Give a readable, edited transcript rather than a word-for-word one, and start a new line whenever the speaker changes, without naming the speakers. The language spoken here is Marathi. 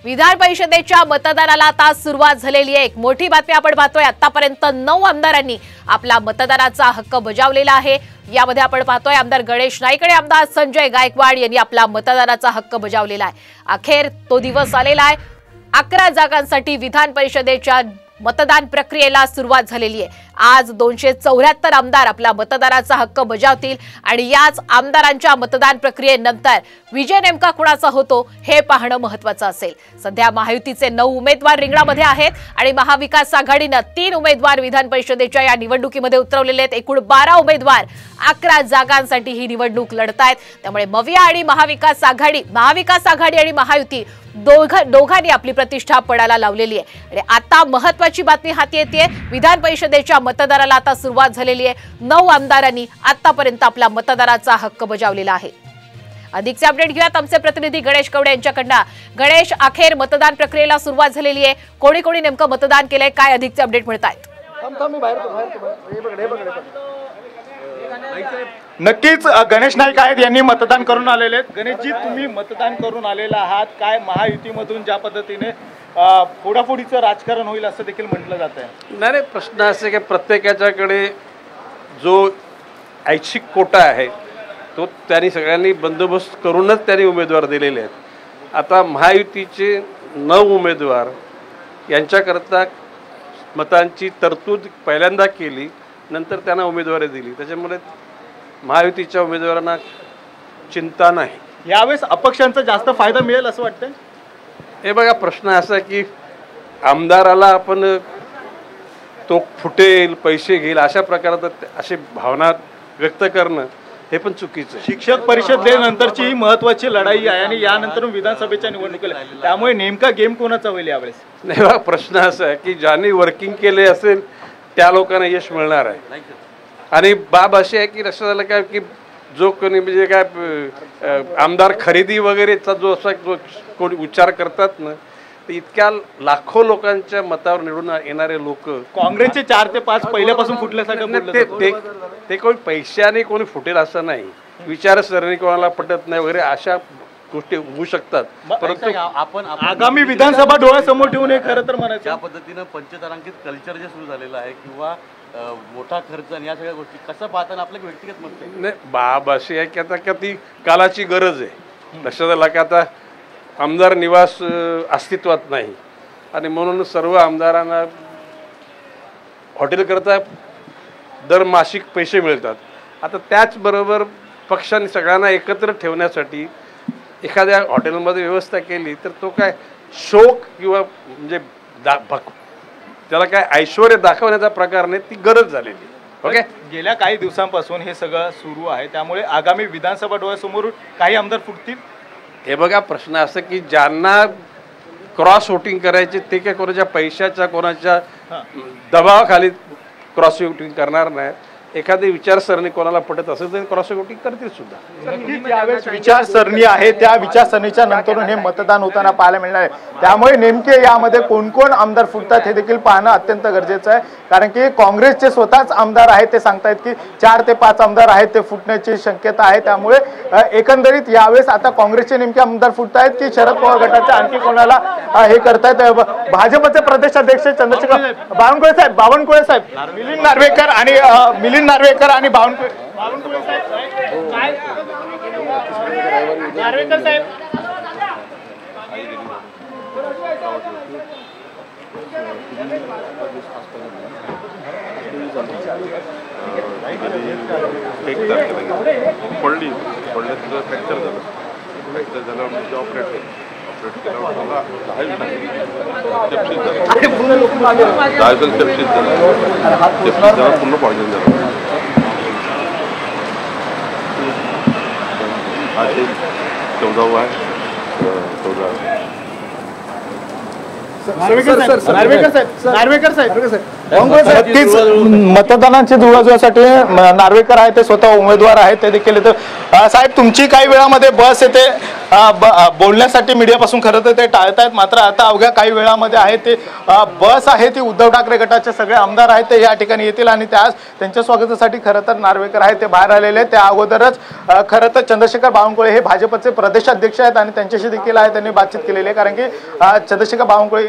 विधान परिषदेच्या मतदानाला आता सुरुवात झालेली आहे। एक मोठी बातमी आपण पाहतोय। आतापर्यंत 9 आमदारांनी आपला मतदानाचा हक्क बजावलेला आहे। यामध्ये आपण पाहतोय आमदार गणेश नाईक आणि आमदार संजय गायकवाड यांनी आपला मतदानाचा हक्क बजावलेला आहे। अखेर तो दिवस आलेला आहे। 11 जागांसाठी विधान परिषदेच्या मतदान प्रक्रियेला सुरुवात झालेली आहे। आज 274 आमदार आपला मतदानाचा हक्क बजावतील आणि याच आमदारांच्या मतदान प्रक्रियेनंतर विजय नेमका कुणाचा होतो हे पाहणं महत्त्वाचं असेल। सध्या महायुतीचे 9 उमेदवार रिंगणामध्ये आहेत आणि महाविकास आघाडीने 3 उमेदवार विधान परिषदेच्या या निवडणुकीमध्ये उतरवलेले आहेत। एकूण 12 उमेदवार 11 जागांसाठी ही निवडणूक लढतायत। त्यामुळे मविया आणि महाविकास आघाडी आणि महायुती दोघांनी आपली प्रतिष्ठा पणाला लावलेली आहे। आणि आता महत्त्वाची बातमी हाती येते। विधान परिषदेच्या मतदानाला आता सुरुवात झालेली आहे। 9 आमदारांनी आतापर्यंत आपला मतदानाचा हक्क बजावलेला आहे। अधिकचे अपडेट घेऊयात आमचे प्रतिनिधी गणेश कवडे यांच्याकडनं। गणेश, अखेर मतदान प्रक्रियेला सुरुवात झालेली आहे। कोणी कोणी नेमकं मतदान केलंय, काय अधिकचे अपडेट मिळतायत?
नक्कीच गणेश नाईक आहेत, यांनी मतदान करून आलेले आहेत। गणेशजी, तुम्ही मतदान करून आलेला आहात, काय महायुतीमधून ज्या पद्धतीने फोडाफोडीचं राजकारण होईल असं देखील म्हटलं जात आहे?
नाही, प्रश्न असे की प्रत्येकाच्याकडे जो ऐच्छिक कोटा आहे तो त्यांनी सगळ्यांनी बंदोबस्त करूनच त्यांनी उमेदवार दिलेले आहेत। आता महायुतीचे 9 उमेदवार यांच्याकरता मतांची तरतूद पहिल्यांदा केली, नंतर त्यांना उमेदवारी दिली। त्याच्यामुळे महायुतीच्या उमेदवारांना चिंता नाही।
यावेळेस अपक्षांचा जास्त फायदा मिळेल असं वाटतंय?
हे बघा, प्रश्न असा की आमदाराला आपण तो फुटेल, पैसे घेईल अशा प्रकारात अशी भावना व्यक्त करणं हे पण चुकीचं आहे।
शिक्षक परिषदेनंतरची ही महत्त्वाची लढाई आहे आणि यानंतर विधानसभेच्या निवडणुकीला, त्यामुळे नेमका गेम कोणाचा होईल यावेळेस?
नाही बघा, प्रश्न असा आहे की ज्यांनी वर्किंग केले असेल त्या लोकांना यश मिळणार आहे। आणि बाब अशी आहे की लक्षात आलं काय की जो कोणी म्हणजे काय आमदार खरेदी वगैरेचा जो असा कोणी उच्चार करतात ना, तर इतक्या लाखो लोकांच्या मतावर निवडून येणारे लोक
काँग्रेसचे 4 ते 5 पहिल्यापासून फुटल्यासारखं
ते कोणी पैशाने कोणी फुटेल असं नाही, विचारसरणी कोणाला पटत नाही वगैरे अशा गोष्टी होऊ शकतात।
परंतु आपण आगामी विधानसभा डोळ्यासमोर ठेवून हे खरं तर म्हणायचं,
ज्या पद्धतीनं पंचतारांकित कल्चर जे सुरू झालेलं आहे किंवा मोठा खर्च आणि या सगळ्या गोष्टी कसं पाहताना आपलं व्यक्तिगत मत आहे?
नाही, बाब अशी आहे की आता का ती कालाची गरज आहे। लक्षात आलं की आता आमदार निवास अस्तित्वात नाही आणि म्हणून सर्व आमदारांना हॉटेलकरता दर मासिक पैसे मिळतात। आता त्याचबरोबर पक्षाने सगळ्यांना एकत्र ठेवण्यासाठी एखाद्या हॉटेलमध्ये व्यवस्था केली तर तो काय शोक किंवा म्हणजे त्याला काय ऐश्वर्य दाखवण्याचा प्रकार नाही, ती गरज झालेली। ओके,
गेल्या काही दिवसांपासून हे सगळं सुरू आहे, त्यामुळे आगामी विधानसभा डोळ्यासमोर काही आमदार फुटतील?
हे बघा, प्रश्न असं की ज्यांना क्रॉस वोटिंग करायचे ते काय कोणाच्या पैशाच्या कोणाच्या दबावाखाली क्रॉस वोटिंग करणार नाही। एखादी विचारसरणी कोणाला पटत असेल तर क्रॉस वोटिंग करतील सुद्धा।
यावेळेस विचारसरणी आहे, त्या विचारसरणीच्या नंतरून हे मतदान होताना पाहायला मिळणार आहे। त्यामुळे नेमके यामध्ये कोण कोण आमदार फुटतात हे देखील पाहणं अत्यंत गरजेचं आहे, कारण की काँग्रेसचे स्वतःच आमदार आहेत ते सांगतायत की 4 ते 5 आमदार आहेत ते फुटण्याची शक्यता आहे। त्यामुळे एकंदरीत यावेळेस आता काँग्रेसचे नेमके आमदार फुटत आहेत की शरद पवार गटाचे आणखी कोणाला हे करतायत? भाजपचे प्रदेशाध्यक्ष चंद्रशेखर बावनकुळे साहेब, मिलिंद नार्वेकर आणि बावनकुळे साहेब, काय नार्वेकर साहेब
पडलं फ्रॅक्चर झालं म्हणजे ऑपरेट केल्यावर मला 10 जण सेप्सिस झाला, पूर्ण पॉइझन झालं। हा ते 14वा आहे, 14।
नार्वेकर साहेब नक्कीच मतदानाची जुळवाजुळवासाठी नार्वेकर आहे ते स्वतः उमेदवार आहेत ते देखील इथं साहेब तुमची काही वेळामध्ये बस येते बोलण्यासाठी मीडियापासून खरं तर ते टाळतायत मात्र आता अवघ्या काही वेळामध्ये आहे ते बस आहे ती उद्धव ठाकरे गटाचे सगळे आमदार आहेत ते या ठिकाणी येतील आणि त्यांच्या स्वागतासाठी खरं तर नार्वेकर आहेत ते बाहेर आलेले आहेत. त्या अगोदरच खरं तर चंद्रशेखर बावनकुळे हे भाजपचे प्रदेशाध्यक्ष आहेत आणि त्यांच्याशी देखील आहे त्यांनी बातचीत केलेली आहे कारण की चंद्रशेखर बावनकुळे